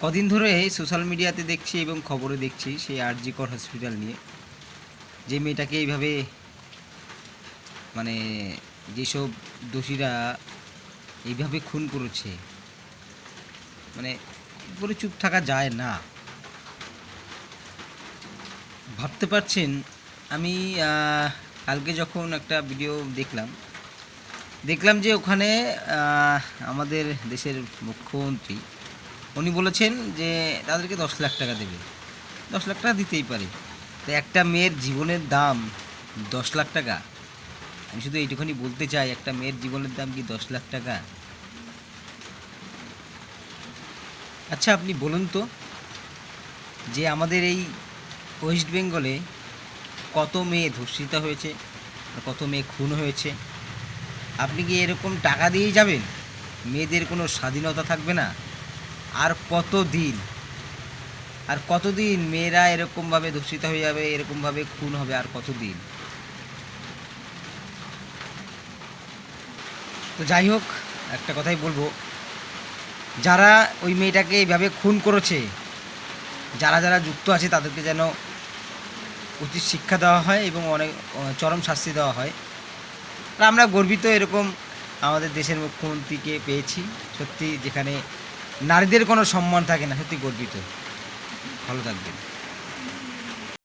কদিন ধরে সোশ্যাল মিডিয়াতে দেখছি এবং খবরে দেখছি সেই আরজি কর হসপিটাল নিয়ে, যে মেয়েটাকে এইভাবে মানে যেসব দোষীরা এইভাবে খুন করেছে, মানে বলে চুপ থাকা যায় না। ভাবতে পারছেন, আমি কালকে যখন একটা ভিডিও দেখলাম যে ওখানে আমাদের দেশের মুখ্যমন্ত্রী উনি বলেছেন যে তাদেরকে 10 লাখ টাকা দেবে। 10 লাখ টাকা দিতেই পারে, তো একটা মেয়ের জীবনের দাম 10 লাখ টাকা। আমি শুধু এইটুখানি বলতে চাই, একটা মেয়ের জীবনের দাম কি 10 লাখ টাকা? আচ্ছা, আপনি বলুন তো, যে আমাদের এই ওয়েস্ট বেঙ্গলে কত মেয়ে ধর্ষিত হয়েছে, কত মেয়ে খুন হয়েছে? আপনি কি এরকম টাকা দিয়েই যাবেন? মেয়েদের কোনো স্বাধীনতা থাকবে না? আর কতদিন মেয়েরা এরকমভাবে ধর্ষিত হয়ে যাবে, এরকমভাবে খুন হবে? আর কতদিন? তো যাই হোক, একটা কথাই বলবো, যারা ওই মেয়েটাকে এইভাবে খুন করেছে, যারা যুক্ত আছে তাদেরকে যেন উচিত শিক্ষা দেওয়া হয় এবং অনেক চরম শাস্তি দেওয়া হয়। আর আমরা গর্বিত এরকম আমাদের দেশের মুখ্যমন্ত্রীকে পেয়েছি, সত্যি, যেখানে নারীদের কোনো সম্মান থাকে না। সত্যি গর্বিত। ভালো থাকবেন।